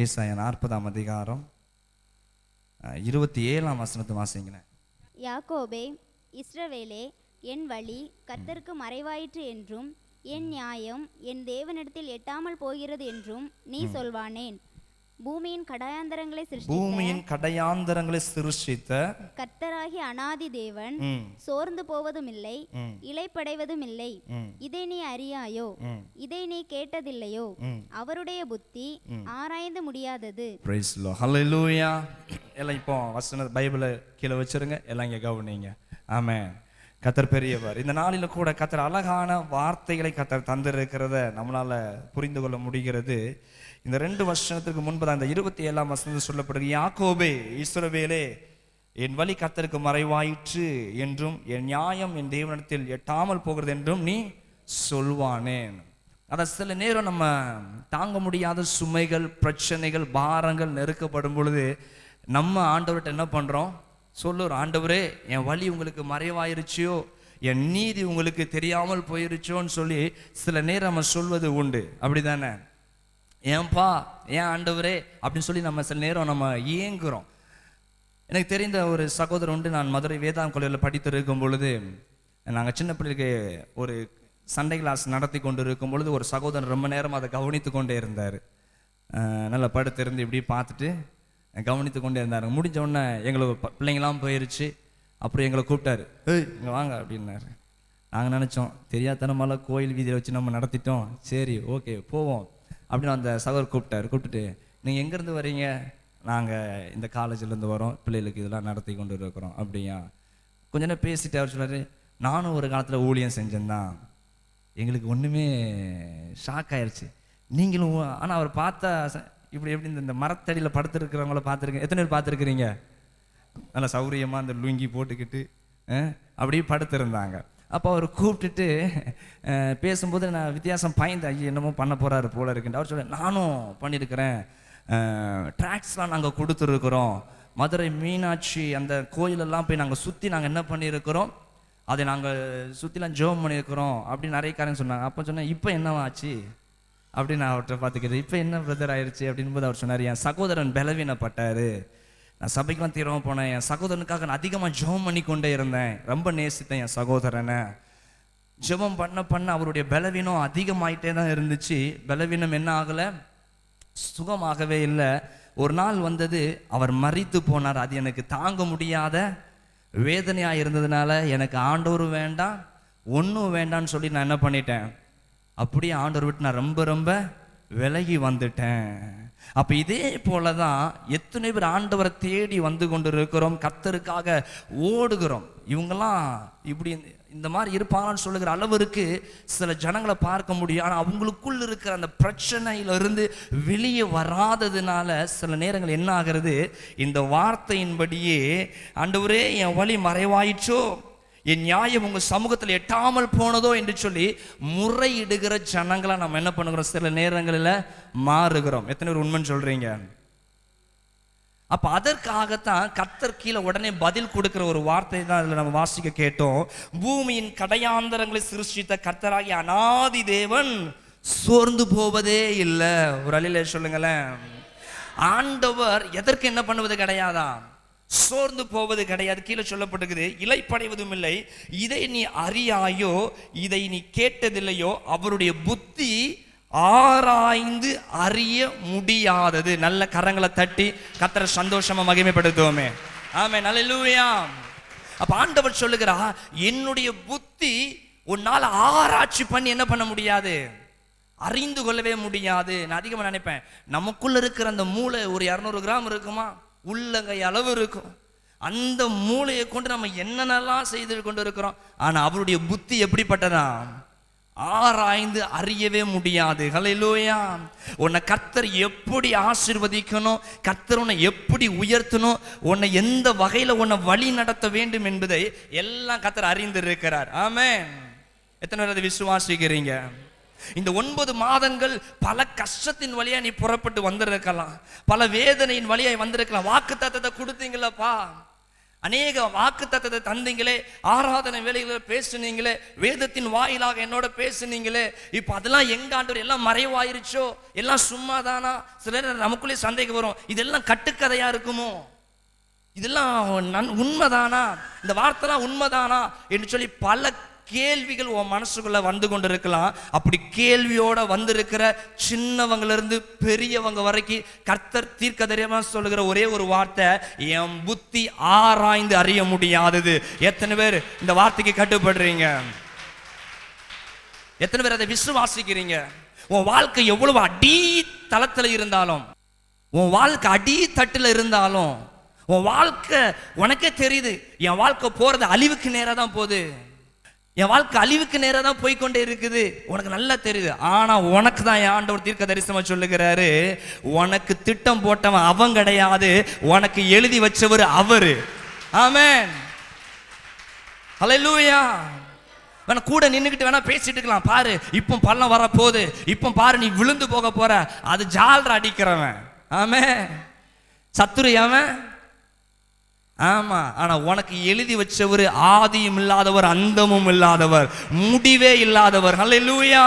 ஏசாயா 40ஆம் அதிகாரம் 27ஆம் வசனத்தை வாசிங்களேன். யாக்கோபே, இஸ்ரவேலே, என் வழி கர்த்தருக்கு மறைவாயிற்று என்றும் என் நியாயம் என் தேவனிடத்தில் எட்டாமல் போகிறது என்றும் நீ சொல்வானேன். பூமியின் கடையாந்தரங்களை சிருஷ்டித்த கர்த்தராகிய அநாதி தேவன் சோர்ந்து போவதும் இல்லை, இளைப்படைவதும் இல்லை. இதை நீ அறியாயோ? இதை நீ கேட்டதில்லையோ? அவருடைய புத்தி ஆராய்ந்து முடியாதது. Praise the lord. ஹல்லேலூயா. எல்லாம் இப்போ வசன பைபிளை கீழே வச்சிருங்க, எல்லாம் இங்கே கவனிங்க. ஆமென். கர்த்தர் பெரியவர். இந்த நாளில கூட கர்த்தர் அழகான வார்த்தைகளை கர்த்தர் தந்திருக்கிறத நம்மளால புரிந்து கொள்ள முடிகிறது. இந்த 2 வருஷத்துக்கு முன்பு அந்த 27ஆம் வசனத்தில் சொல்லப்படுது, யாக்கோபே, இஸ்ரவேலே, என் வழி கர்த்தருக்கு மறைவாயிற்று என்றும் என் நியாயம் என் தேவனிடத்தில் எட்டாமல் போகிறது என்றும் நீ சொல்வானேன். அதை சில நேரம் நம்ம தாங்க முடியாத சுமைகள், பிரச்சனைகள், பாரங்கள் நெருக்கப்படும் பொழுது நம்ம ஆண்டவர்கிட்ட என்ன பண்றோம்? சொல்லுறோம், ஆண்டவரே, என் வழி உங்களுக்கு மறைவாயிருச்சியோ, என் நீதி உங்களுக்கு தெரியாமல் போயிருச்சோன்னு சொல்லி சில நேரம் நம்ம சொல்வது உண்டு. அப்படிதானே? ஏன்பா, ஏன் ஆண்டவரே அப்படின்னு சொல்லி நம்ம சில நேரம் நம்ம ஏங்குறோம். எனக்கு தெரிந்த ஒரு சகோதரர் உண்டு. நான் மதுரை வேதாந்த கல்லூரியில் படித்து இருக்கும் பொழுது, நாங்கள் சின்ன பிள்ளைக்கு ஒரு சண்டே கிளாஸ் நடத்தி கொண்டு இருக்கும் பொழுது ஒரு சகோதரர் ரொம்ப நேரம் அதை கவனித்து கொண்டே இருந்தார். நல்லா படுத்திருந்து இப்படி பார்த்துட்டு கவனித்து கொண்டே இருந்தார். முடிஞ்ச உடனே எங்களுக்கு பிள்ளைங்களாம் போயிருச்சு. அப்புறம் எங்களை கூப்பிட்டாரு, ஏய் இங்கே வாங்க அப்படின்னாரு. நாங்கள் நினச்சோம், தெரியாதனமால கோயில் வீதியில் வச்சு நம்ம நடத்திட்டோம், சரி ஓகே போவோம் அப்படின்னு அந்த சகோதரர் கூப்பிட்டுட்டு, நீங்கள் எங்கேருந்து வரீங்க? நாங்கள் இந்த காலேஜிலேருந்து வரோம், பிள்ளைகளுக்கு இதெல்லாம் நடத்தி கொண்டு இருக்கிறோம். அப்படியா? கொஞ்ச நேரம் பேசிட்டு அவர் சொன்னார், நானும் ஒரு காலத்தில் ஊழியம் செஞ்சேன்தான். எங்களுக்கு ஒன்றுமே ஷாக் ஆயிடுச்சு. நீங்களும்? ஆனால் அவர் பார்த்தா இப்படி எப்படி இந்த மரத்தடியில் படுத்துருக்கிறவங்கள பார்த்துருக்கேன். எத்தனை பேர் பார்த்துருக்குறீங்க? நல்லா சௌரியமாக அந்த லுங்கி போட்டுக்கிட்டு அப்படியே படுத்திருந்தாங்க. அப்போ அவர் கூப்பிட்டுட்டு பேசும்போது நான் வித்தியாசம் பயந்தேன், ஐயோ என்னமோ பண்ண போகிறாரு போல இருக்குன்னு. அவர் சொல்ல, நானும் பண்ணியிருக்கிறேன், ட்ராக்ஸ்லாம் நாங்கள் கொடுத்துருக்குறோம், மதுரை மீனாட்சி அந்த கோயிலெல்லாம் போய் நாங்கள் சுற்றி நாங்கள் என்ன பண்ணியிருக்கிறோம், அதை நாங்கள் சுற்றிலாம் ஜெபம் பண்ணியிருக்கிறோம் அப்படின்னு நிறைய காரணம் சொன்னாங்க. அப்போ சொன்னேன், இப்போ என்னவாச்சு அப்படின்னு நான் அவர்கிட்ட பார்த்துக்கிறேன். இப்போ என்ன பிரதர் ஆயிடுச்சு அப்படின்னு போது அவர் சொன்னார், என் சகோதரன் பலவீனப்பட்டார், நான் சபைக்கெலாம் தீரமாக போனேன், என் சகோதரனுக்காக நான் அதிகமாக ஜெபம் பண்ணி கொண்டே இருந்தேன், ரொம்ப நேசித்தேன் என் சகோதரனை. ஜெபம் பண்ண அவருடைய பலவீனம் அதிகமாயிட்டே தான் இருந்துச்சு. பலவீனம் என்ன ஆகலை, சுகமாகவே இல்லை. ஒரு நாள் வந்தது, அவர் மரித்து போனார். அது எனக்கு தாங்க முடியாத வேதனையாக இருந்ததுனால எனக்கு ஆண்டவரும் வேண்டாம் ஒன்றும் வேண்டான்னு சொல்லி நான் என்ன பண்ணிட்டேன், அப்படியே ஆண்டவர் விட்டு நான் ரொம்ப விலகி வந்துட்டேன். அப்போ இதே போல தான் எத்தனை பேர் ஆண்டவரை தேடி வந்து கொண்டு இருக்கிறோம், கர்த்தருக்காக ஓடுகிறோம். இவங்கெல்லாம் இப்படி இந்த மாதிரி இருப்பாங்கன்னு சொல்லுகிற அளவிற்கு சில ஜனங்களை பார்க்க முடியும். ஆனால் அவங்களுக்குள் இருக்கிற அந்த பிரச்சனையிலிருந்து வெளியே வராததுனால சில நேரங்கள் என்ன ஆகிறது, இந்த வார்த்தையின்படியே ஆண்டவரே என் வழி மறைவாயிற்றோ, என் நியாயம் உங்கள் சமூகத்தில் எட்டாமல் போனதோ என்று சொல்லி முறையிடுகிற ஜனங்களா நம்ம என்ன பண்ணுகிறோம், சில நேரங்களில் மாறுகிறோம். எத்தனை பேர் உண்மைன்னு சொல்றீங்க? அப்ப அதற்காகத்தான் கர்த்தர் கீழே உடனே பதில் கொடுக்கிற ஒரு வார்த்தை தான் அதில் நம்ம வாசிக்க கேட்டோம். பூமியின் கடையாந்தரங்களை சிருஷ்டித்த கர்த்தராகிய அநாதி தேவன் சோர்ந்து போவதே இல்லை. ஒரு அழில சொல்லுங்களேன். ஆண்டவர் எதற்கு என்ன பண்ணுவது கிடையாதான், சோர்ந்து போவது கிடையாது. கீழே சொல்லப்பட்டிருக்குது, இளைப்படைவதும் இல்லை. இதை நீ அறியாயோ, இதை நீ கேட்டதில்லையோ, அவருடைய புத்தி ஆராய்ந்து அறிய முடியாதது. நல்ல கரங்களை தட்டி கர்த்தரை சந்தோஷமா மகிமைப்படுத்துவோமே. ஆமென், அல்லேலூயா. அப்ப ஆண்டவர் சொல்லுகிறா, என்னுடைய புத்தி உன்னால் ஆராய்ச்சி பண்ணி என்ன பண்ண முடியாது, அறிந்து கொள்ளவே முடியாது. நான் அதிகமாக நினைப்பேன், நமக்குள்ள இருக்கிற அந்த மூளை ஒரு 200 கிராம் இருக்குமா, உள்ளங்கை அளவு இருக்கும். அந்த மூளையை கொண்டு நம்ம என்னென்னலாம் செய்து கொண்டு இருக்கிறோம். ஆனா அவருடைய புத்தி எப்படிப்பட்டதா, ஆராய்ந்து அறியவே முடியாது. ஹல்லேலூயா. உன்னை கர்த்தர் எப்படி ஆசீர்வதிக்கணும், கர்த்தர் உன்னை எப்படி உயர்த்தணும், உன்னை எந்த வகையில உன்னை வழி நடத்த வேண்டும் என்பதை எல்லாம் கர்த்தர் அறிந்திருக்கிறார். ஆமென். எத்தனை பேர் அதை விசுவாசிக்கிறீங்க? இந்த 9 மாதங்கள் பல கஷ்டத்தின் வழியா நீ புறப்பட்டு வந்திருக்கலாம், பல வேதனையின் வழியாய் வந்திருக்கலாம். வாக்குத்தத்தத்தை கொடுத்தீங்களப்பா, அநேக வாக்குத்தத்தத்தை தந்தீங்களே, ஆராதனை வேலைகளை பேசுனீங்களே, வேதத்தின் வாயிலாக என்னோட பேசுனீங்களே, இப்போ அதெல்லாம் எங்க ஆண்டவர்? எல்லாம் மறைவாயிருச்சோ, எல்லாம் சும்மாதானா? சில நேரம் நமக்குள்ளே சந்தேகம் வரும், இதெல்லாம் கட்டுக்கதையா இருக்குமோ, இதெல்லாம் உண்மைதானா, இந்த வார்த்தைலாம் உண்மைதானா என்று சொல்லி பல கேள்விகள் உன் மனசுக்குள்ள வந்து கொண்டு இருக்கலாம். அப்படி கேள்வியோட வந்திருக்கிற சின்னவங்கல இருந்து பெரியவங்க வரைக்கும் கர்த்தர் தீர்க்கதரிசனமா சொல்லுகிற ஒரே ஒரு வார்த்தை, என் புத்தி ஆராய்ந்து அறிய முடியாதது. எத்தனை பேர் இந்த வார்த்தைக்கு கட்டுப்படுறீங்க? எத்தனை பேர் அதை விசுவாசிக்கிறீங்க? உன் வாழ்க்கை எவ்வளவு அடி தளத்துல இருந்தாலும், உன் வாழ்க்கை அடி தட்டுல இருந்தாலும், உன் வாழ்க்கை உனக்கே தெரியுது, என் வாழ்க்கை போறது அழிவுக்கு நேரா தான் போகுது, என் வாழ்க்கை அழிவுக்கு நேரம் தான் போய்கொண்டே இருக்குது, உனக்கு நல்லா தெரியுது. ஆனா உனக்கு தான் என் ஆண்டவர் தீர்க்க தரிசனமா சொல்லுகிறாரு, உனக்கு திட்டம் போட்டவன் அவன் கிடையாது, உனக்கு எழுதி வச்சவர் அவரு. ஆமென், ஹல்லேலூயா. வேணா கூட நின்றுக்கிட்டு வேணா பேசிட்டு இருக்கலாம், பாரு இப்போ பள்ளம் வர போகுது, இப்போ பாரு நீ விழுந்து போக போற, அது ஜால்ரா அடிக்கிறவன். ஆமென், சத்துரு அவன். ஆமா, ஆனா உனக்கு எழுதி வச்சவர் ஆதியும் இல்லாதவர், அந்தமும் இல்லாதவர், முடிவே இல்லாதவர். ஹல்லேலூயா.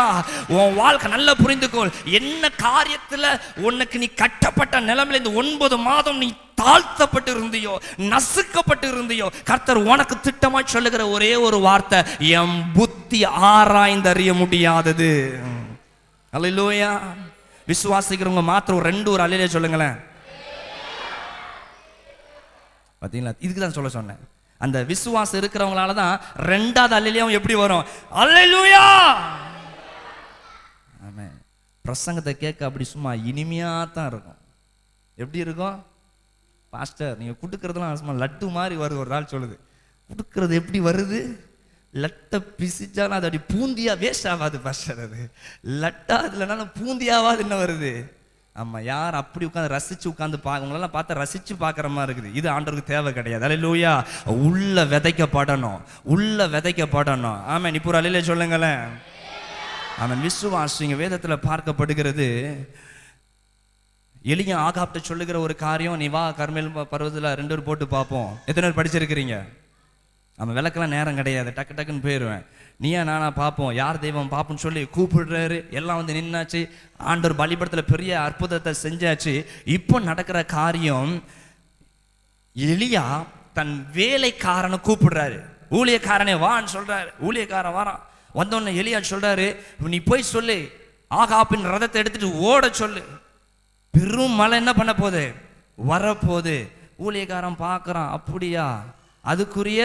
உன் வாழ்க்கை நல்லா புரிந்துக்கொள். என்ன காரியத்துல உனக்கு நீ கட்டப்பட்ட நிலைமையில இந்த 9 மாதம் நீ தாழ்த்தப்பட்டு இருந்தியோ, நசுக்கப்பட்டு இருந்தியோ, கர்த்தர் உனக்கு திட்டமா சொல்லுகிற ஒரே ஒரு வார்த்தை, என் புத்தி ஆராய்ந்து அறிய முடியாதது. ஹல்லேலூயா. விசுவாசிக்கிறவங்க மாத்திரம் 2 ஒரு அல்லேலூயா சொல்லுங்களேன். பார்த்தீங்களா? இதுக்கு தான் சொல்ல சொன்னேன். அந்த விசுவாசம் இருக்கிறவங்களால தான் 2வது அல்லேலூயா எப்படி வரும்? அல்லேலூயா. ஆமென். பிரசங்கத்தை கேட்க அப்படி சும்மா இனிமையா தான் இருக்கும். எப்படி இருக்கும்? பாஸ்டர் நீங்க குடுக்கறதெல்லாம் சும்மா லட்டு மாதிரி வருது. ஒரு நாள் சொல்லுது, குடுக்கறது எப்படி வருது? லட்டை பிசிச்சாலும் அது அப்படி பூந்தியா வேஸ்ட் ஆகாது பாஸ்டர், அது லட்டா இல்லைனாலும் பூந்தியாவாது என்ன வருது? ஆமா, யார் அப்படி உட்காந்து ரசிச்சு உட்காந்து உங்களெல்லாம் பார்த்தா ரசிச்சு பார்க்குற மாதிரி இருக்குது. இது ஆண்டவருக்கு தேவை கிடையாது. அல்லேலூயா. உள்ள விதைக்கப்படணும், உள்ள விதைக்கப்படணும். ஆமென். இப்போ ஒரு அல்லேலூயா சொல்லுங்களேன். ஆமென். விசுவாசிங்க. வேதத்துல பார்க்கப்படுகிறது, எலியா ஆகாப்ட்ட சொல்லுகிற ஒரு காரியம், நீ வா கர்மேல் பர்வதத்துல 2 பேர் போட்டு பார்ப்போம். எத்தனை பேர் படிச்சிருக்கிறீங்க? நம்ம விளக்கெல்லாம் நேரம் கிடையாது, டக்கு டக்குன்னு போயிடுவேன். நீயா நானா பார்ப்போம், யார் தெய்வம் பார்ப்போம்னு சொல்லி கூப்பிடுறாரு. எல்லாம் வந்து நின்னாச்சு. ஆண்டவர் பலிபீடத்தில் பெரிய அற்புதத்தை செஞ்சாச்சு. இப்போ நடக்கிற காரியம், எலியா தன் வேலைக்காரனை கூப்பிடுறாரு. ஊழியக்காரனே வான்னு சொல்றாரு. ஊழியக்காரன் வாரான். வந்தோடனே எலியா சொல்றாரு, நீ போய் சொல்லு, ஆகாபின் ரதத்தை எடுத்துட்டு ஓட சொல்லு, பெரும் மழை என்ன பண்ண போகுது? வரப்போகுது. ஊழியக்காரன் பார்க்கறான், அப்படியா, அதுக்குரிய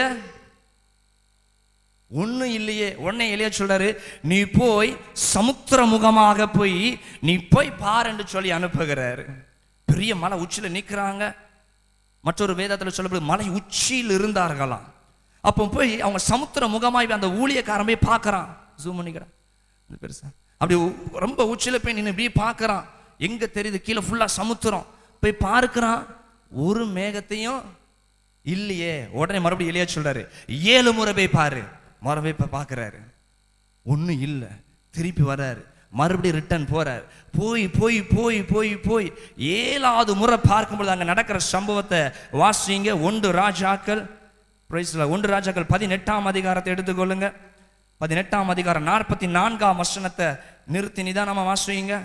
ஒன்றும் இல்லையே. உடனே எலியா சொல்றாரு, நீ போய் சமுத்திர முகமாக போய் நீ போய் பாருன்னு சொல்லி அனுப்புகிறாரு. பெரிய மலை உச்சியில் நிற்கிறாங்க. மற்றொரு வேதத்தில் சொல்லப்படுது, மலை உச்சியில் இருந்தார்களாம். அப்போ போய் அவங்க சமுத்திர முகமாய் அந்த ஊழியக்காரன் போய் பார்க்கறான். ஜூம் பண்ணிக்கிறான் பெருசா, அப்படி ரொம்ப உச்சியில் போய் நின்று இப்படியே பார்க்கறான். எங்க தெரியுது? கீழே ஃபுல்லா சமுத்திரம். போய் பார்க்கிறான், ஒரு மேகத்தையும் இல்லையே. உடனே மறுபடியும் எலியா சொல்றாரு, 7 முறை போய் பாரு. மறுபடியும் இப்போ பார்க்குறாரு, ஒன்றும் இல்லை. திருப்பி வர்றாரு, மறுபடியும் ரிட்டர்ன் போறாரு. போய் போய் போய் போய் போய் 7வது முறை பார்க்கும்போது அங்கே நடக்கிற சம்பவத்தை வாசிங்க. 1 ராஜாக்கள் 18ஆம் அதிகாரத்தை எடுத்துக்கொள்ளுங்க. 18ஆம் அதிகாரம் 44ஆம் வசனத்தை நிறுத்தி நிதானமா வாசிங்க.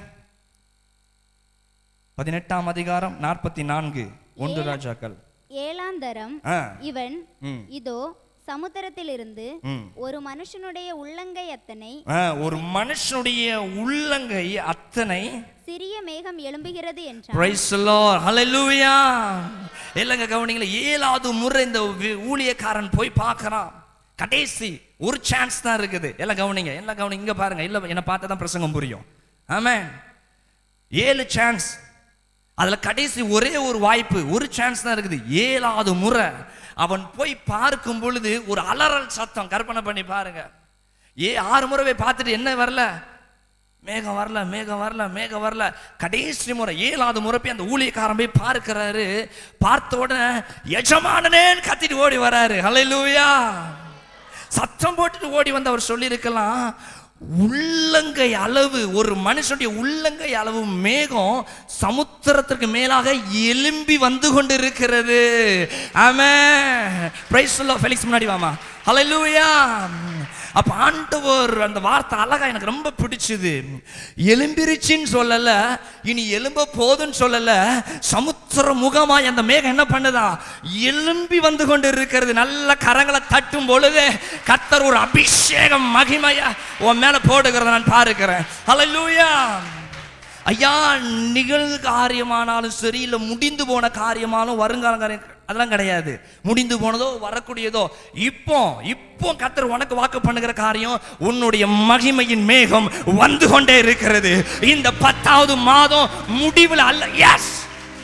18ஆம் அதிகாரம் 44. 1 ராஜாக்கள். 7ஆம் தரம் இவன் இதோ சமுத்திரத்திலிருந்து ஒரு மனுஷனுடைய உள்ளங்கை அத்தனை, ஒரு மனுஷனுடைய உள்ளங்கை அத்தனை சிறிய மேகம் எழும்புகிறது என்றார். Praise the lord. ஹல்லேலூயா. இல்லங்க கவனிங்களா, 7வது முறை இந்த ஊழியக்காரன் போய் பார்க்கறான். கடைசி ஒரு சான்ஸ் தான் இருக்குது. எல்லாம் கவனிங்க, எல்லாம் கவனிங்க. இங்க பாருங்க, இல்ல என்ன பார்த்தா தான் பிரசங்கம் புரியும். ஆமென். 7 சான்ஸ், அதுல கடைசி ஒரே ஒரு வாய்ப்பு, ஒரு சான்ஸ் தான் இருக்குது. 7வது முறை அவன் போய் பார்க்கும் பொழுது ஒரு அலறல் சத்தம். கற்பனை பண்ணி பாருங்க. 6 முறை போய் பார்த்துட்டு என்ன வரல? மேகம் வரல, மேகம் வரல, மேகம் வரல. கடைசி முறை 7வது முறை போய் அந்த ஊழியக்காரன் போய் பார்க்கிறாரு. பார்த்த உடனே எஜமானனேன்னு கத்திட்டு ஓடி வராரு. ஹல்லேலூயா. சத்தம் போட்டுட்டு ஓடி வந்து அவர் சொல்லி இருக்கலாம், உள்ளங்கை அளவு, ஒரு மனுஷனுடைய உள்ளங்கை அளவு மேகம் சமுத்திரத்திற்கு மேலாக எழும்பி வந்து கொண்டு இருக்கிறது. Amen. Praise the lord. Felix முன்னாடி வாமா. ஹல்லேலூயா. அப்ப ஆண்டவர் அந்த வார்த்தை அழகா எனக்கு ரொம்ப பிடிச்சது. எலும்பிருச்சின்னு சொல்லல, இனி எலும்ப போதுன்னு சொல்லல, சமுத்திர முகமா அந்த மேகம் என்ன பண்ணுதா, எலும்பி வந்து கொண்டு இருக்கிறது. நல்ல கரங்களை தட்டும் பொழுது கர்த்தர் ஒரு அபிஷேகம் மகிமையா உன் மேல போடுகிறத நான் பார்க்கிறேன். ஹல்லேலூயா. ஐயா, நிகழ்வு காரியமானாலும் சரி, இல்லை முடிந்து போன காரியமானாலும் வருங்கால காரியம் அதெல்லாம் கிடையாது. முடிந்து போனதோ வரக்கூடியதோ இப்போ கர்த்தர் உனக்கு வாக்கு பண்ணுகிற காரியம், உன்னுடைய மகிமையின் மேகம் வந்து கொண்டே இருக்கிறது. இந்த 10வது மாதம் முடிவில் அல்ல. எஸ்,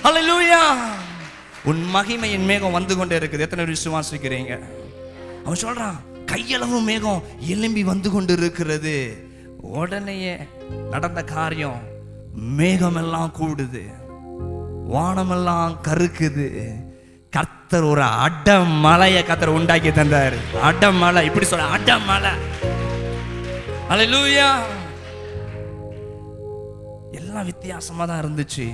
ஹல்லேலூயா. உன் மகிமையின் மேகம் வந்து கொண்டே இருக்குது. எத்தனை பேர் விசுவாசிக்கிறீங்க? அவன் சொல்றான், கையளவு மேகம் எழும்பி வந்து கொண்டு இருக்கிறது. உடனேயே நடந்த காரியம், மேகமெல்லாம் கூடுது, வானமெல்லாம் கருக்குது. கர்த்தர் ஒரு அடமலையை கர்த்தர் உண்டாக்கி தந்தார். அடமலை, இப்படி சொல்ல, அடமலை. ஹல்லேலூயா. எல்லாம் வித்தியாசமா தான் இருந்துச்சு.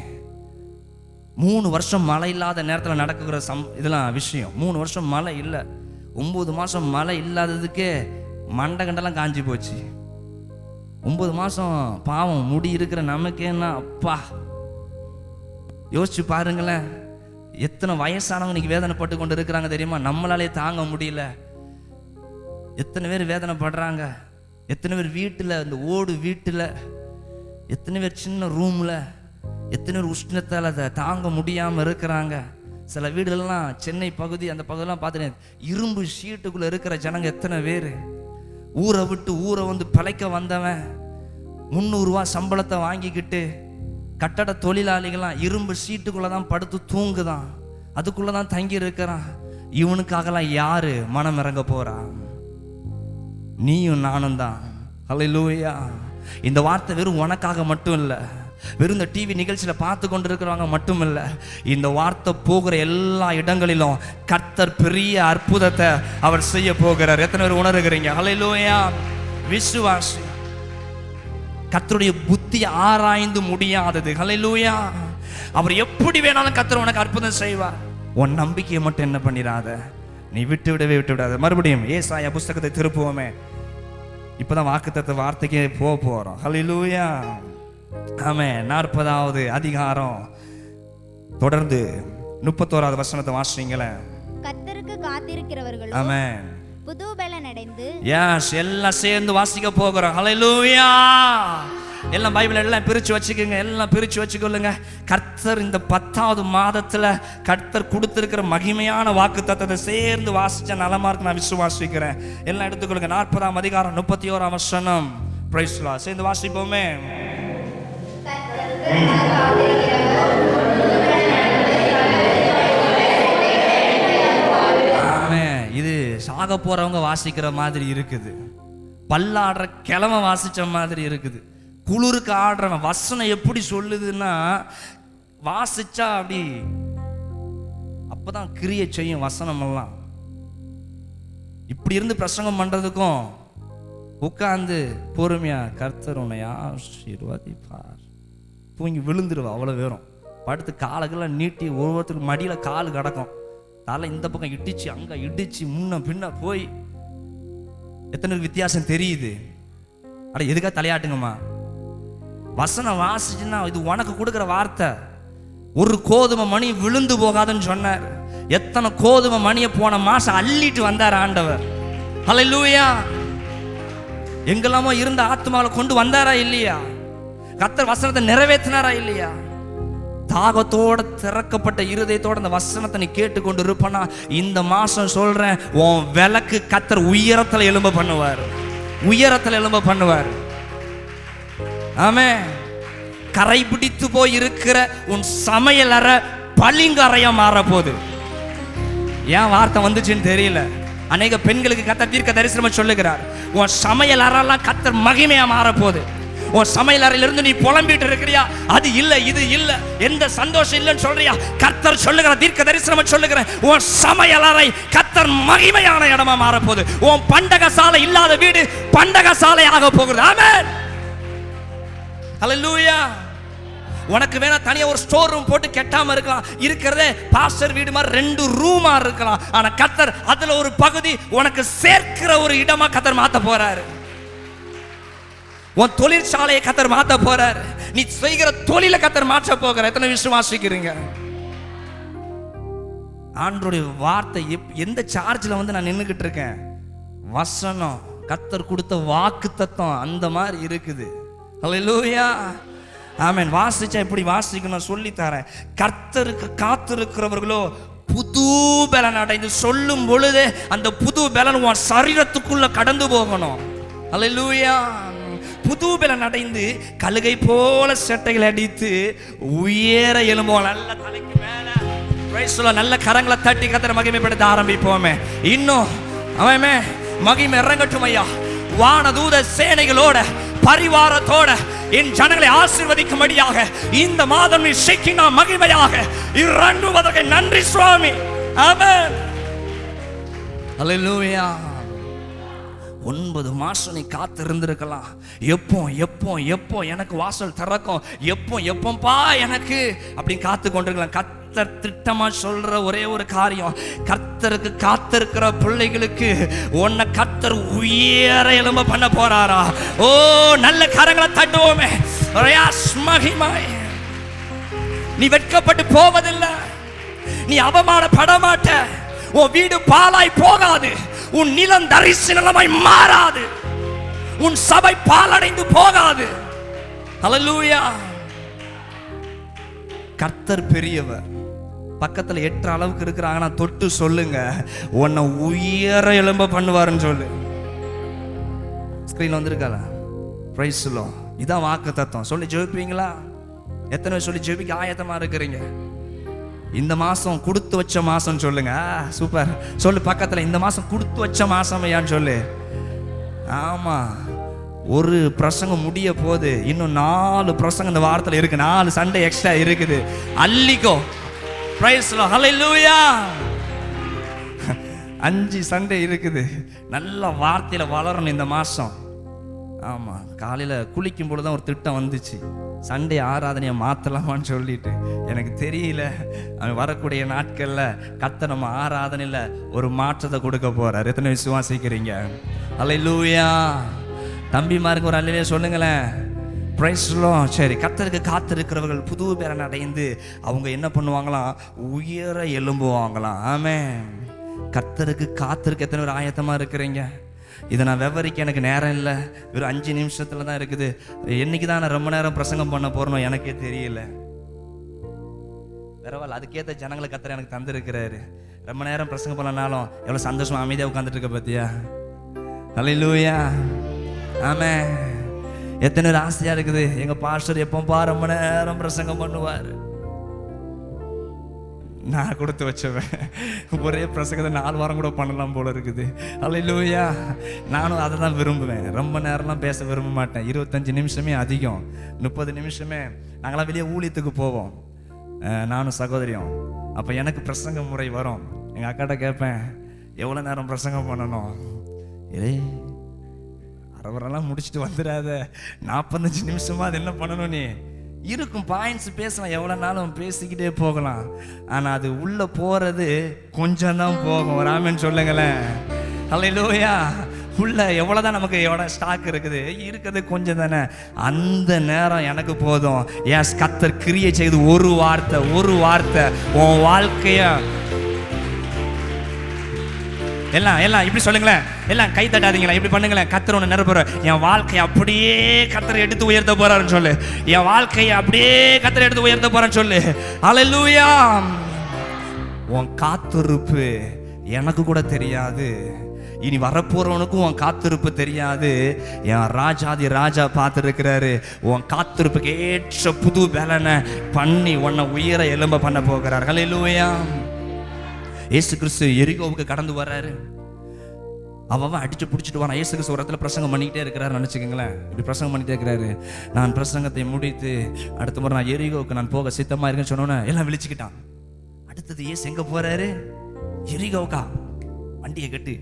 3 வருஷம் மழை இல்லாத நேரத்தில் நடக்குகிற இதெல்லாம் விஷயம். 3 வருஷம் மழை இல்லை, 9 மாசம் மழை இல்லாததுக்கே மண்டை கண்டெல்லாம் காஞ்சி போச்சு. 9 மாசம் பாவம் முடி இருக்கிற நமக்கேன்னா அப்பா, யோசிச்சு பாருங்களேன். எத்தனை வயசானவங்க இன்னைக்கு வேதனைப்பட்டு கொண்டு இருக்கிறாங்க தெரியுமா? நம்மளாலே தாங்க முடியல. எத்தனை பேர் வேதனைப்படுறாங்க, எத்தனை பேர் வீட்டில், இந்த ஓடு வீட்டில், எத்தனை பேர் சின்ன ரூமில், எத்தனை பேர் உஷ்ணத்தால் அதை தாங்க முடியாமல் இருக்கிறாங்க. சில வீடுகள்லாம் சென்னை பகுதி, அந்த பகுதியெல்லாம் பார்த்துட்டேன், இரும்பு ஷீட்டுக்குள்ளே இருக்கிற ஜனங்க எத்தனை பேர். ஊரை விட்டு ஊரை வந்து பிழைக்க வந்தவன் 300 ரூபா சம்பளத்தை வாங்கிக்கிட்டு, கட்டட தொழிலாளிகள்லாம் இரும்பு சீட்டுக்குள்ளே தான் படுத்து தூங்குதான், அதுக்குள்ளே தான் தங்கி இருக்கிறான். இவனுக்காகலாம் யாரு மனம் இறங்க போறா? நீயும் நானும் தான். ஹல்லேலூயா. இந்த வார்த்தை வெறும் உனக்காக மட்டும் இல்லை, வெறும் இந்த டிவி நிகழ்ச்சியில் பார்த்து கொண்டு இருக்கிறவங்க மட்டும் இல்லை, இந்த வார்த்தை போகிற எல்லா இடங்களிலும் கர்த்தர் பெரிய அற்புதத்தை அவர் செய்ய போகிறார். எத்தனை பேர் உணர்கிறீங்க? ஹல்லேலூயா. விசுவாசி. கர்த்தருடைய புத்தி ஆராய்ந்து முடியாதது. ஹல்லேலூயா. அவர் எப்படி வேணாலும் கர்த்தர் உனக்கு அற்புதம் செய்வார். உன் நம்பிக்கையை மட்டும் என்ன பண்ணிடாத, நீ விட்டு விடாத. மறுபடியும் ஏசாயா புஸ்தகத்தை திருப்புவோமே. இப்பதான் வாக்குத்தத்த வார்த்தைக்கே போறோம். ஹல்லேலூயா. ஆமென். 40வது அதிகாரம் தொடர்ந்து 31வது வசனத்தை வாசிங்களேன். கர்த்தருக்கு காத்திருக்கிறவர்கள் ஆமென் புது பலன் அடைந்து. எஸ், எல்லாம் சேர்ந்து வாசிக்க போகிறோம். ஹல்லேலூயா. எல்லாம் பைபிள் எல்லாம் பிரிச்சு வச்சுக்கோங்க, எல்லாம் பிரிச்சு வச்சுக்கொள்ளுங்க. கர்த்தர் இந்த 10வது மாதத்துல கர்த்தர் கொடுத்திருக்கிற மகிமையான வாக்கு தத்தத்தை சேர்ந்து வாசிச்ச நலமா இருக்கு நான் விசுவாசிக்கிறேன். எல்லாம் எடுத்துக்கொள்ளுங்க. 40ஆம் அதிகாரம் 31ஆம் வசனம். Price the Lord. சேர்ந்து வாசிப்போமே. இது சாக போறவங்க வாசிக்கிற மாதிரி இருக்குது, பல்லாடுற கிழமை வாசிச்ச மாதிரி இருக்குது, குளிருக்கு ஆடுறவன். வசனம் எப்படி சொல்லுதுன்னா, வாசிச்சா அப்படி அப்பதான் கிரியை செய்யும் வசனம் எல்லாம். இப்படி இருந்து பிரசங்கம் பண்றதுக்கும் உட்கார்ந்து பொறுமையா கர்த்தர் உன்னை ஆசீர்வதிப்பார், தூங்கி விழுந்துருவா. அவ்வளோ வேறும் படுத்து காலுக்கெல்லாம் நீட்டி ஒவ்வொருத்தருக்கு மடியில் கால் கிடக்கும், தலை இந்த பக்கம் இடிச்சு அங்கே இடிச்சு முன்ன பின்ன போய் எத்தனை வித்தியாசம் தெரியுது. அட எதுக்காக தலையாட்டுங்கம்மா? வசனம் வாசிச்சுன்னா இது உனக்கு கொடுக்குற வார்த்தை. ஒரு கோதுமை மணி விழுந்து போகாதுன்னு சொன்னார். எத்தனை கோதுமை மணியை போன மாசம் அள்ளிட்டு வந்தார் ஆண்டவர். ஹல்லேலூயா. எங்கெல்லாமோ இருந்த ஆத்மாவை கொண்டு வந்தாரா இல்லையா? கர்த்தர் வசனத்தை நிறைவேற்றினாரா இல்லையா? தாகத்தோட திறக்கப்பட்ட இருதயத்தோட அந்த வசனத்தை நீ கேட்டுக்கொண்டு இருப்பனா, இந்த மாசம் சொல்றேன், உன் விளக்கு கர்த்தர் உயரத்துல எழும்ப பண்ணுவார், உயரத்துல எழும்ப பண்ணுவார். ஆமென். கரை பிடித்து போய் இருக்கிற உன் சமையல் அறை பளிங்கறையா மாற போகுது. ஏன் வார்த்தை வந்துச்சுன்னு தெரியல. அநேக பெண்களுக்கு கர்த்தர் தீர்க்க தரிசனம் சொல்லுகிறார், உன் சமையல் அறைலாம் கர்த்தர் மகிமையா மாற போகுது. உன் சமையல் அறையிலிருந்து நீ புலம்பிட்டு இருக்கிறியா, அது இல்ல இது இல்ல, எந்த சந்தோஷம் இல்லைன்னு சொல்றியா, கர்த்தர் சொல்லுகிற தீர்க்க தரிசனம் சொல்லுகிறேன், உன் சமையல் அறை கர்த்தர் மகிமையான இடமா மாறப்போகுது. உன் பண்டக சாலை இல்லாத வீடு பண்டக சாலையாக போகிறது. ஆமென். ஹல்லேலூயா. உனக்கு வேணா தனியா ஒரு ஸ்டோர் ரூம் போட்டு கெட்டாம இருக்கலாம், இருக்கிறதே பாஸ்டர் வீடு மாதிரி 2 ரூமா இருக்கலாம். ஆனா கர்த்தர் அதுல ஒரு பகுதி உனக்கு சேர்க்கிற ஒரு இடமா கர்த்தர் மாத்த போறாரு. உன் தொழிற்சாலையை கர்த்தர் மாத்த போறாரு. நீ செய்கிற தொழிலை கர்த்தர் மாற்ற போகிறார். எத்தனை விசுவாசிக்கிறீங்க? ஆண்டவருடைய வார்த்தை எந்த சார்ஜ்ல வந்து நான் நின்னுகிட்டு இருக்கேன், வசனம் கர்த்தர் கொடுத்த வாக்கு தத்துவம் அந்த மாதிரி இருக்குது. ஹல்லேலூயா. ஆமென். வாசிச்சா எப்படி வாசிக்கணும் சொல்லி தரேன். கர்த்தருக்கு காத்திருக்கிறவர்களோ புது பலன் அடைந்து, சொல்லும் பொழுது அந்த புது பலன் உன் சரீரத்துக்குள்ள கடந்து போகணும். ஹல்லேலூயா. புது பலன் அடைந்து கழுகை போல செட்டைகள் அடித்து உயர எழும்போம். நல்ல தலைக்கு மேல நல்ல கரங்களை தட்டி கர்த்தரை மகிமைப்படுத்த ஆரம்பிப்போமே. இன்னும் அவன் மகிமை இறங்கட்டும் ஐயா. வானதூத சேனைகளோட பரிவாரத்தோட என் ஜனங்களை ஆசீர்வதிக்கும்படியாக இந்த மாதம் நீ ஷெக்கினா மகிமையாக இறங்குவதற்கு நன்றி சுவாமி. ஆமென். ஹல்லேலூயா. 9 மாசம் நீ காத்து இருந்திருக்கலாம். எப்போ எப்போ எப்போ எனக்கு வாசல் திறக்கும், எப்போப்பா எனக்கு அப்படின்னு காத்து கொண்டிருக்கலாம். கர்த்தர் திட்டமா சொல்ற ஒரே ஒரு காரியம், கர்த்தருக்கு காத்திருக்கிற பிள்ளைகளுக்கு உன்னை கர்த்தர் உயர எழும்ப பண்ண போறாரா? ஓ, நல்ல கரங்களை தட்டுவோமே. மகிமாய். நீ வெட்கப்பட்டு போவதில்லை, நீ அவமானப்பட மாட்ட, உன் வீடு பாலாய் போகாது, உன் நிலம் தரிசு நிலமாய் மாறாது, உன் சபை பாலடைந்து போகாது. ஹல்லேலூயா. கர்த்தர் பெரியவர். பக்கத்துல 8 அளவுக்கு இருக்கிறாங்கன்னா தொட்டு சொல்லுங்க, உன்னை உயர எழும்ப பண்ணுவாருன்னு சொல்லு. ஸ்கிரீன்ல வந்திருக்கால, பிரைஸ் தி லார்ட். இதான் வாக்கு தத்துவம். சொல்லி ஜெபிப்பீங்களா? எத்தனை சொல்லி ஜெபிக்க ஆயத்தமா இருக்கிறீங்க? இந்த மாசம் கொடுத்து வச்ச மாசம் சொல்லுங்க. சூப்பர். சொல்லு பக்கத்துல, இந்த மாசம் கொடுத்து வச்ச மாசம் ஐயான்னு சொல்லு. ஆமா, ஒரு பிரசங்கம் முடிய போது, இன்னும் 4 பிரசங்கம் இந்த வாரத்தில் இருக்கு. 4 சண்டே எக்ஸ்ட்ரா இருக்குது. அள்ளிக்கோ. Praise the lord. Hallelujah. 5 Sunday இருக்குது. நல்ல வார்த்தையில வளரணும் இந்த மாசம். ஆமா, காலையில குளிக்கும் பொழுதுதான் ஒரு திட்டம் வந்துச்சு, சண்டே ஆராதனையை மாத்தலாமான்னு சொல்லிட்டு. எனக்கு தெரியல, வரக்கூடிய நாட்கள்ல கர்த்தர் நம்ம ஆராதனையில ஒரு மாற்றத்தை கொடுக்க போறார். எத்தனை விசுவாசிக்கிறீங்க? ஹல்லேலூயா. தம்பிமாருக்கு ஒரு அல்லேலூயா சொல்லுங்களேன். Price the Lord. சரி, கர்த்தருக்கு காத்திருக்கிறவர்கள் புது பலன் அடைந்து அவங்க என்ன பண்ணுவாங்களாம்? உயர எழும்புவாங்களாம். ஆமென். கர்த்தருக்கு காத்திருக்க எத்தனை பேர் ஆயத்தமா இருக்கிறீங்க? இதை நான் விவரிக்க எனக்கு நேரம் இல்லை, வெறும் 5 நிமிஷத்துல தான் இருக்குது. என்னைக்கு தான் நான் ரொம்ப நேரம் பிரசங்கம் பண்ண போறேனோ எனக்கே தெரியல. பரவாயில்ல, அதுக்கேற்ற ஜனங்களை கர்த்தர் எனக்கு தந்திருக்கிறாரு. ரொம்ப நேரம் பிரசங்கம் பண்ணனாலும் எவ்வளவு சந்தோஷமா அமைதியாக உட்காந்துட்டு இருக்க பத்தியா? ஹல்லேலூயா. ஆமென். எத்தனை ஒரு ஆசையா இருக்குது, எங்க பாஸ்டர் எப்போ ரொம்ப நேரம் பிரசங்கம் பண்ணுவார். நான் கொடுத்து வச்சவன் ஒரே பிரசங்கத்தை 4 வாரம் கூட பண்ணலாம் போல இருக்குது. ஹல்லேலூயா. நானும் அதை தான் விரும்புவேன். ரொம்ப நேரம்லாம் பேச விரும்ப மாட்டேன். 25 நிமிஷமே அதிகம், 30 நிமிஷமே. நாங்களாம் வெளியே ஊழியத்துக்கு போவோம், நானும் சகோதரியும். அப்போ எனக்கு பிரசங்க முறை வரும். எங்கள் அக்காட்ட கேட்பேன், எவ்வளோ நேரம் பிரசங்கம் பண்ணணும்? அரைவரெல்லாம் முடிச்சுட்டு வந்துடாத, 45 நிமிஷமா அது என்ன பண்ணணும்? நீ இருக்கும் பாயிண்ட்ஸ் பேசலாம், எவ்வளோ நாளும் பேசிக்கிட்டே போகலாம். ஆனால் அது உள்ளே போகிறது கொஞ்சம் தான் போகும். ஒரு ஆமென் சொல்லுங்களேன். ஹல்லேலூயா. உள்ள எவ்வளோதான் நமக்கு எவ்வளோ ஸ்டாக் இருக்குது, இருக்கிறது கொஞ்சம் தானே. அந்த நேரம் எனக்கு போதும். எஸ், கர்த்தர் கிரியை செய்து ஒரு வார்த்தை உன் வாழ்க்கைய எல்லாம் இப்படி சொல்லுங்களேன். எல்லாம் கை தட்டாதீங்களா, இப்படி பண்ணுங்களேன். கர்த்தர் ஒன்று நிரப்புற, என் வாழ்க்கையை அப்படியே கர்த்தர் எடுத்து உயர்த்த போறாருன்னு சொல்லு. என் வாழ்க்கையை அப்படியே கர்த்தர் எடுத்து உயர்த்த போறான்னு சொல்லு. ஹல்லேலூயா. உன் காத்திருப்பு எனக்கு கூட தெரியாது, இனி வரப்போறவனுக்கும் உன் காத்திருப்பு தெரியாது. என் ராஜாதி ராஜா பார்த்துருக்கிறாரு. உன் காத்திருப்புக்கு ஏற்ற புது பலனை பண்ணி உன்னை உயர எழும்ப பண்ண போகிறார். ஹல்லேலூயா. இயேசு கிறிஸ்து எரிகோவுக்கு கடந்து வர்றாரு. அவன் அடிச்சு பிடிச்சிட்டு வரான். இயேசு கிறிஸ்து ஒரு இடத்துல பிரசங்கம் பண்ணிக்கிட்டே இருக்கிறாரு நினச்சிக்கங்களேன். இப்படி பிரசங்கம் பண்ணிட்டே இருக்கிறாரு. நான் பிரசங்கத்தை முடித்து அடுத்த முறை நான் எரிகோவுக்கு நான் போக சித்தமாக இருக்கேன்னு சொன்னோன்னே எல்லாம் விழிச்சுக்கிட்டான். அடுத்தது இயேசு எங்கே போகிறாரு? எரிகோவுக்கா? வண்டியை கட்டு,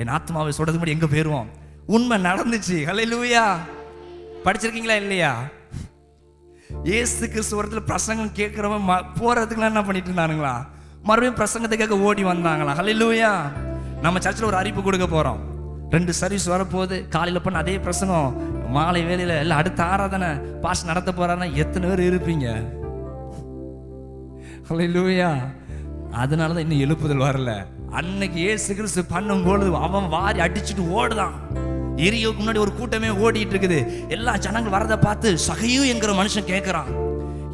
என் ஆத்மாவை சொல்றது முன்னாடி எங்கே போயிடுவோம். உண்மை நடந்துச்சு. ஹல்லேலூயா. படிச்சிருக்கீங்களா இல்லையா? இயேசு கிறிஸ்து ஒரு இடத்துல பிரசங்கம் கேட்குறவன் போகிறதுக்குலாம் என்ன பண்ணிட்டு இருந்தானுங்களா? மறுபடியும் பிரசங்கத்தை கேட்க ஓடி வந்தாங்களா? ஹல்லேலூயா. நம்ம சர்ச்சில் ஒரு அறிவிப்பு கொடுக்க போகிறோம். 2 சர்வீஸ் வரப்போகுது. காலையில் பண்ண அதே பிரசங்கம், மாலை வேலையில் எல்லாம் அடுத்த ஆராதனை பாஸ் நடத்த போகிறாருன்னா எத்தனை பேர் இருப்பீங்க? ஹல்லேலூயா. அதனால தான் இன்னும் எழுப்புதல் வரல. அன்னைக்கு இயேசு கிறிஸ்து பண்ணும்பொழுது அவன் வாரி அடிச்சுட்டு ஓடுதான். எரியோக்கு முன்னாடி ஒரு கூட்டமே ஓடிட்டு இருக்குது. எல்லா ஜனங்கள் வரதை பார்த்து சகையு என்கிற மனுஷன் கேட்குறான்,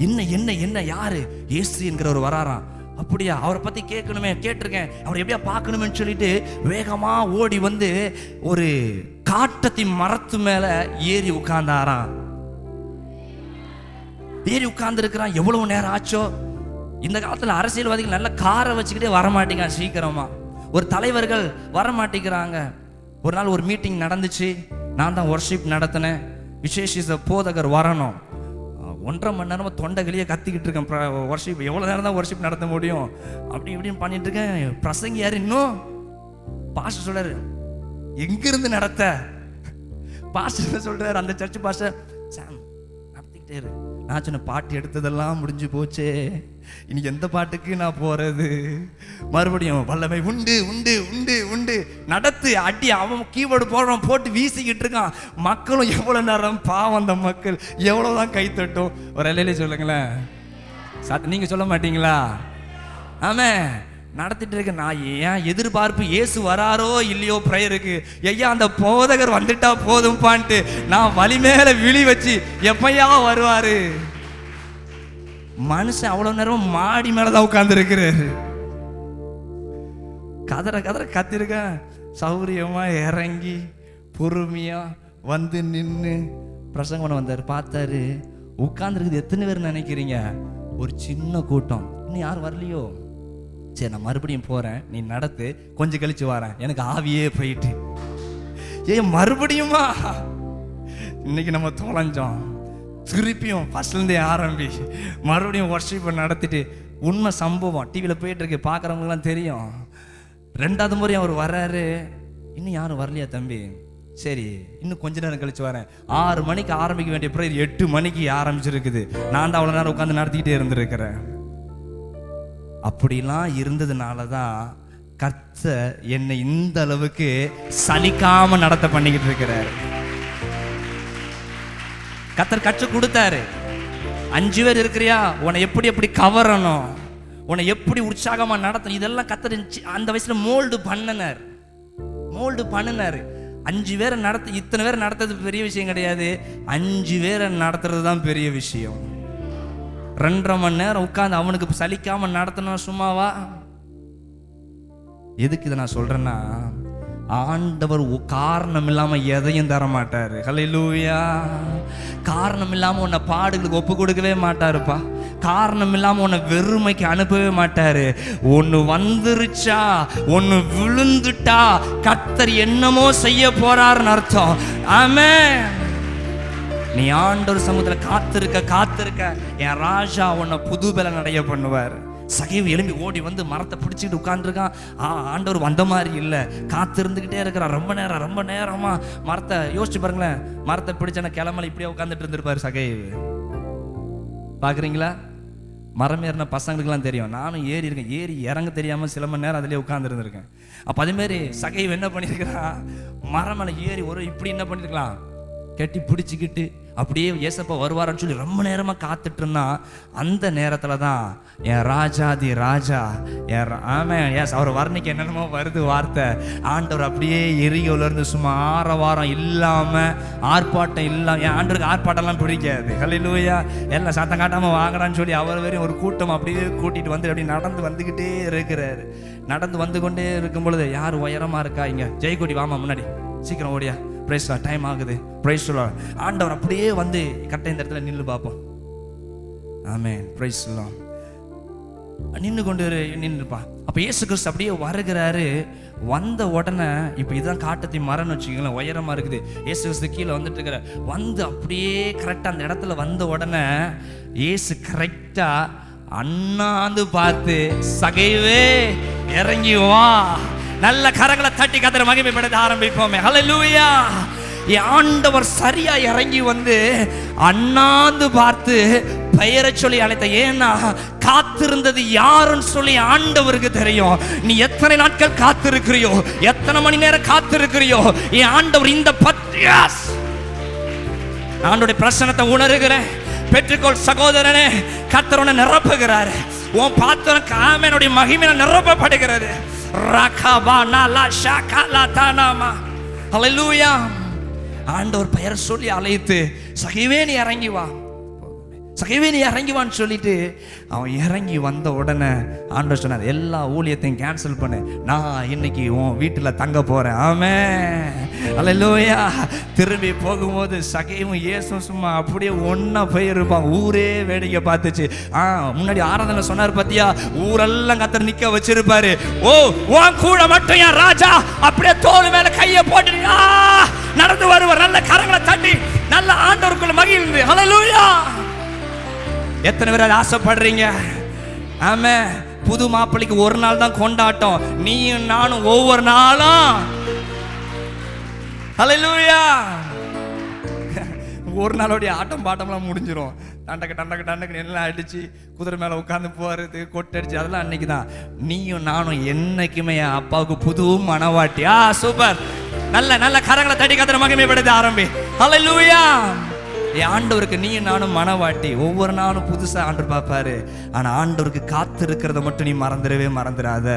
என்ன என்ன என்ன யாரு? இயேசு என்கிறவர் வராராம். அப்படியா, அவரை பத்தி கேட்கணுமே, கேட்டிருக்கேன், அவரை எப்படியா பார்க்கணுமே சொல்லிட்டு வேகமா ஓடி வந்து ஒரு காட்டத்தின் மரத்து மேல ஏறி உட்கார்ந்தாராம். ஏறி உட்கார்ந்து இருக்கிறான். எவ்வளவு நேரம் ஆச்சோ. இந்த காலத்துல அரசியல்வாதிகள் நல்ல காரை வச்சுக்கிட்டே வரமாட்டேங்க சீக்கிரமா. ஒரு தலைவர்கள் வரமாட்டேங்கிறாங்க. ஒரு நாள் ஒரு மீட்டிங் நடந்துச்சு. நான் தான் ஒர்ஷிப் நடத்தினேன். விசேஷ போதகர் வரணும். 1.5 மணி நேரமா தொண்டைகளியே கத்திக்கிட்டு இருக்கேன். ஒர்ஷிப் எவ்வளோ நேரம் தான் ஒர்ஷிப் நடத்த முடியும்? அப்படி இப்படின்னு பண்ணிட்டு இருக்கேன். பிரசங்கி யாரு? இன்னும் பாஸ்டர் சொல்றாரு, எங்கிருந்து நடத்த? பாஸ்டர் சொல்றாரு, அந்த சர்ச் பாஸ்டர், சாம் நடத்திக்கிட்டே இரு. நான் சொன்ன பாட்டு எடுத்ததெல்லாம் முடிஞ்சு போச்சே, இன்னைக்கு எந்த பாட்டுக்கு நான் போறது? மறுபடியும் வல்லமை உண்டு உண்டு உண்டு உண்டு நடத்து அடி. அவன் கீபோர்டு போடுறான், போட்டு வீசிக்கிட்டு இருக்கான். மக்களும் எவ்வளவு நேரம் பாவம், அந்த மக்கள் எவ்வளவுதான் கை தட்டும். ஒரு இலையில சொல்லுங்களேன். நீங்க சொல்ல மாட்டீங்களா? ஆமே நடத்திட்டு இருக்க. நான் ஏன் எதிர்பார்ப்பு இயேசு வராரோ இல்லையோ பிரேயருக்கு, ஐயா அந்த போதகர் வந்துட்டா போதும் பான்ட்டு நான் வலி மேல விழி வச்சு எப்பையா வருவாரு. மனுஷன் அவ்வளவு நேரம் மாடி மேலதான் உட்கார்ந்து இருக்கிறாரு. கதற கதற கத்திருக்க. சௌரியமா இறங்கி பொறுமையா வந்து நின்று பிரசங்கம் பண்ண வந்தாரு. பார்த்தாரு, உட்கார்ந்துருக்குது எத்தனை பேர் நினைக்கிறீங்க? ஒரு சின்ன கூட்டம். இன்னும் யாரும் வரலையோ? சரி, நான் மறுபடியும் போறேன், நீ நடத்து, கொஞ்சம் கழிச்சு வரேன். எனக்கு ஆவியே போயிட்டு, ஏன் மறுபடியுமா? இன்னைக்கு நம்ம தொலைஞ்சோம். திருப்பியும் ஃபர்ஸ்ட்லேருந்தே ஆரம்பி மறுபடியும் ஒர்ஷிப்பை நடத்திட்டு. உண்மை சம்பவம் டிவியில் போயிட்டு இருக்கு, பார்க்குறவங்கலாம் தெரியும். 2வது முறை அவர் வர்றாரு. இன்னும் யாரும் வரலையா தம்பி? சரி, இன்னும் கொஞ்ச நேரம் கழிச்சு வரேன். 6 மணிக்கு ஆரம்பிக்க வேண்டிய பிரேயர் 8 மணிக்கு ஆரம்பிச்சிருக்குது. நான் தான் அவ்வளோ நேரம் உட்காந்து நடத்திக்கிட்டே இருந்திருக்கிறேன். அப்படிலாம் இருந்ததுனால தான் கர்த்தர் என்னை இந்த அளவுக்கு சலிக்காம நடத்த பண்ணிக்கிட்டு இருக்கிறார். கர்த்தர் கற்றுக் கொடுத்தாரு. 5 பேர் இருக்கிறியா, உன்னை எப்படி எப்படி கவரணும், உன்னை எப்படி உற்சாகமா நடத்தணும், இதெல்லாம் கர்த்தர் அந்த வயசுல மோல்டு பண்ணினார். 5 பேரை நடத்த, இத்தனை பேரை நடத்துறது பெரிய விஷயம் கிடையாது. 5 பேரை நடத்துறது தான் பெரிய விஷயம். 2.5 மணி நேரம் உட்காந்து அவனுக்கு சலிக்காம நடத்தணும் சும்மாவா? எதுக்கு இதை நான் சொல்றேன்னா, ஆண்டவர் காரணம் இல்லாம எதையும் தர மாட்டாரு. ஹல்லேலூயா. காரணம் இல்லாம உன்னை பாடுகளுக்கு ஒப்பு கொடுக்கவே மாட்டாருப்பா. காரணம் இல்லாம உன்னை வெறுமைக்கு அனுப்பவே மாட்டாரு. ஒன்னு வந்துருச்சா, ஒன்னு விழுந்துட்டா, கர்த்தர் என்னமோ செய்ய போறாருன்னு அர்த்தம். ஆமென். நீ ஆண்டவர் சமூகத்துல காத்திருக்க என் ராஜா உன்னை புது பலன் அடைய பண்ணுவார். சகைவு எழும்பி ஓடி வந்து மரத்தை பிடிச்சிக்கிட்டு உட்காந்துருக்கான். ஆண்டவர் வந்த மாதிரி இல்லை, காத்திருந்துக்கிட்டே இருக்கிறான். ரொம்ப நேரமா மரத்தை யோசிச்சு பாருங்களேன். மரத்தை பிடிச்சான கிளம்பல இப்படியே உட்காந்துட்டு இருந்திருப்பாரு சகைவு. பார்க்குறீங்களா? மரம் ஏறின பசங்களுக்குலாம் தெரியும். நானும் ஏறி இருக்கேன். ஏறி இறங்க தெரியாமல் சில மணி நேரம் அதிலே உட்கார்ந்து இருந்திருக்கேன். அப்போ அதேமாரி சகைவு என்ன பண்ணியிருக்கிறான், மரம் மேலே ஏறி இப்படி என்ன பண்ணியிருக்கலாம், கட்டி பிடிச்சிக்கிட்டு அப்படியே ஏசப்பா வருவாரான்னு சொல்லி ரொம்ப நேரமாக காத்துட்டு இருந்தான். அந்த நேரத்தில் தான் என் ராஜாதி ராஜா அவர் வர்ணிக்க என்னென்னமோ வருது வார்த்தை. ஆண்டவர் அப்படியே எரியோலேருந்து சும்மா ஆரவாரம் இல்லாமல், ஆர்ப்பாட்டம் இல்லாமல், என் ஆண்டவருக்கு ஆர்ப்பாட்டம்லாம் பிடிக்காது. ஹல்லேலூயா. எல்லாம் சத்தம் காட்டாமல் வாங்குறான்னு சொல்லி அவர் வரையும் ஒரு கூட்டம் அப்படியே கூட்டிகிட்டு வந்து அப்படி நடந்து வந்துக்கிட்டே இருக்கிறாரு. நடந்து வந்து கொண்டே இருக்கும் பொழுது, யார் உயரமாக இருக்கா இங்கே, ஜெயக்கொடி வாமா முன்னாடி சீக்கிரம் ஓடியா, பிரைஸ் டைம் ஆகுது, பிரைஸ் ஆண்டவர் அப்படியே வந்து கரெக்டாக இந்த இடத்துல நில்லு பார்ப்போம். ஆமென், பிரைஸ் நின்றுப்பா. அப்ப இயேசு கிறிஸ்து அப்படியே வருகிறாரு. வந்த உடனே இப்ப இதுதான் காட்டத்தி மரம்னு வச்சுக்கோங்களேன், உயரமா இருக்குது. இயேசு கிறிஸ்து கீழே வந்துட்டு இருக்கிற வந்து அப்படியே கரெக்டா அந்த இடத்துல வந்த உடனே இயேசு கரெக்டா அண்ணாந்து பார்த்து, சகைவே இறங்கி வா. நல்ல கரங்களை தட்டி கர்த்தரை மகிமைப்படுத்த ஆரம்பிப்போமே. ஹல்லேலூயா. ஆண்டவர் சரியா இறங்கி வந்து அண்ணாந்து பார்த்து பெயரை சொல்லி அழைத்த. ஏன்னா காத்திருந்தது யாருன்னு சொல்லி ஆண்டவருக்கு தெரியும். நீ எத்தனை நாட்கள் காத்திருக்கிறியோ, எத்தனை மணி நேரம் காத்திருக்கிறியோ, என் ஆண்டவர் இந்த ஆண்டோடைய பிரசன்னத்தை உணர்கிறேன். பெற்றுக்கொள் சகோதரனே, கர்த்தர் உன்னை நிரப்புகிறார். உன் பாத்திரம் ஆமெனுடைய மகிமையில நிரப்பப்படுகிறது. ஹல்லேலூயா. ஆண்டவர் பெயர் சொல்லி அழைத்து, சகைவே நீ இறங்கி வா, சகைவே நீ இறங்கி வான்னு சொல்லிட்டு அவன் இறங்கி வந்த உடனே ஆண்டவர் சொன்னார், எல்லா ஊழியத்தையும் கேன்சல் பண்ணு, நான் இன்னைக்கு உன் வீட்டில் தங்க போறேன். ஆமென். ஹல்லேலூயா. திரும்பி போகும்போது சகைவும் இயேசுவும் சும்மா அப்படியே ஒன்னா போயிருப்பான். ஊரே வேடிக்கை பார்த்துச்சு. முன்னாடி ஆராதனை சொன்னார் பாத்தியா, ஊரெல்லாம் கர்த்தர் நிக்க வச்சிருப்பாரு. ஓ, உன் கூட மட்டும் என் ராஜா அப்படியே தோள் மேல கையை போட்டு நடந்து வருவார். நல்ல கரங்களை தட்டி நல்ல ஆண்டவருக்குள்ள மகிழ்ந்து. ஹல்லேலூயா. எத்தனை பேர் ஆசைப்படுறீங்க? ஆமே. புது மாப்பிள்ளைக்கு ஒரு நாள் தான் கொண்டாட்டம், நீயும் நானும் ஒவ்வொரு நாளும். ஹல்லேலூயா. ஒரு நாளோடைய ஆட்டம் பாட்டம்லாம் முடிஞ்சிடும். டண்டக்கு டண்டக்கு டண்டக்கு எல்லாம் அடிச்சு குதிரை மேல உட்காந்து போறது, கொட்டடிச்சு, அதெல்லாம் அன்னைக்கு தான். நீயும் நானும் என்னைக்குமே அப்பாவுக்கு புது மனவாட்டி. சூப்பர். நல்ல நல்ல கரங்களை தட்டி கர்த்தரை மகிமைப்படுத்த ஆரம்பி. ஹல்லேலூயா. ஆண்டவருக்கு நீயும் நானும் மனவாட்டி. ஒவ்வொரு நாளும் புதுசா ஆண்டவர் பார்ப்பாரு. ஆனா ஆண்டவருக்கு காத்து இருக்கிறத மட்டும் நீ மறந்துடாத.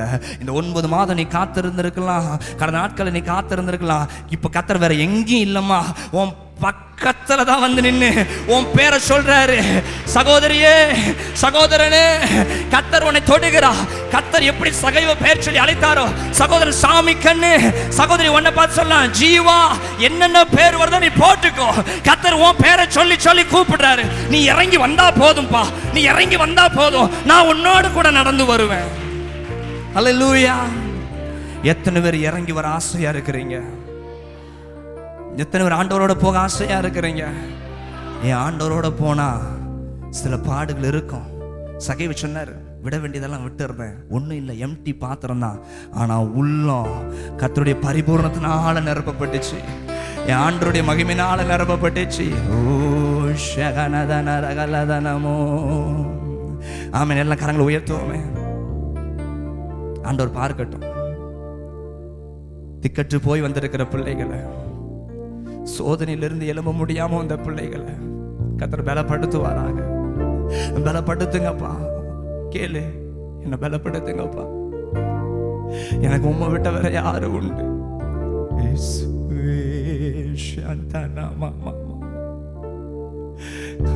இந்த 9 மாதம் நீ காத்து இருந்திருக்கலாம், கடந்த நாட்களை நீ காத்து இருந்திருக்கலாம். இப்ப கர்த்தர் வேற எங்கேயும் இல்லம்மா, உன் பக்கத்துல தான் வந்து நின்னு உன் பேரை சொல்றாரு. சகோதரியே, சகோதரனே, கர்த்தர் உன்னை தொடுகிறா. கர்த்தர் எப்படி சகைவ பேர் சொல்லி அழைத்தாரோ, சகோதரன் சாமி கண்ணு, சகோதரி உன்னை பார்த்து சொல்லலாம், ஜீவா, என்னென்ன பேர் வருதோ நீ போட்டுக்கோ. கர்த்தர் உன் பேரை சொல்லி சொல்லி கூப்பிடுறாரு. நீ இறங்கி வந்தா போதும்பா, நீ இறங்கி வந்தா போதும், நான் உன்னோடு கூட நடந்து வருவேன். ஹல்லேலூயா. எத்தனை பேர் இறங்கி வர ஆசையா இருக்கிறீங்க? எத்தனை பேர் ஆண்டவரோட போக ஆசையா இருக்கிறீங்க? என் ஆண்டவரோட போனா சில பாடுகள் இருக்கும். சகைவு சொன்னார், விட வேண்டியதெல்லாம் விட்டுறேன், ஒன்றும் இல்லை, எம்டி பாத்திரம் தான். ஆனால் உள்ளம் கர்த்தருடைய பரிபூர்ணத்தினால நிரப்பப்பட்டுச்சு, என் ஆண்டவருடைய மகிமையினால நிரப்பப்பட்டுச்சு. ஓ ஷகனதனரகலதனமோ. ஆமென். எல்லா கரங்களை உயர்த்துவோமே. ஆண்டவர் பார்க்கட்டும். திக்கற்று போய் வந்திருக்கிற பிள்ளைகளை, சோதனையிலிருந்து எழும்ப முடியாம வந்த பிள்ளைகளை கர்த்தர் பலப்படுத்துவாராக. பலப்படுத்துங்கப்பா. கேளு, என்ன பலப்படுத்துங்கப்பா. எனக்கு உம்மை விட்ட வேற யாரு உண்டு?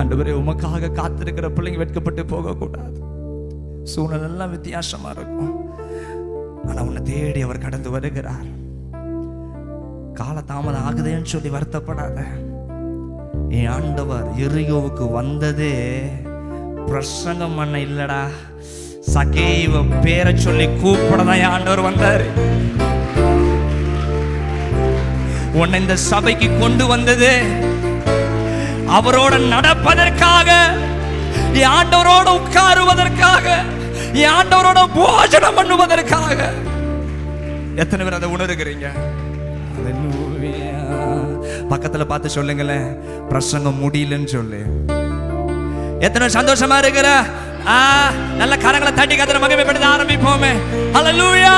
ஆண்டவரே, உமக்காக காத்திருக்கிற பிள்ளைங்க வெட்கப்பட்டு போக கூடாது. சூழ்நிலை எல்லாம் வித்தியாசமா இருக்கும், ஆனா உன்னை தேடி அவர் கடந்து வருகிறார். கால தாமதம் ஆகுதுன்னு சொல்லி வருத்தப்படாத. என் ஆண்டவர் எரியோவுக்கு வந்ததே பிரசங்கம் பண்ண இல்லடா, சகைவ பேரை சொல்லி கூப்பிடதான் என் ஆண்டவர் வந்தாரு. உன்னை இந்த சபைக்கு கொண்டு வந்தது அவரோட நடப்பதற்காக, என் ஆண்டவரோட உட்காருவதற்காக, என் ஆண்டவரோட போஜனம் பண்ணுவதற்காக. எத்தனை பேர் அதை உணர்கிறீங்க? பக்கத்துல பார்த்து சொல்லுங்களேன், பிரசங்கம் முடியலன்னு சொல்லு. எத்தனை சந்தோஷமா இருக்கிற? நல்ல கரங்களை தட்டி கர்த்தரை மகிமைப்படுத்த ஆரம்பிப்போமே. ஹல்லேலூயா.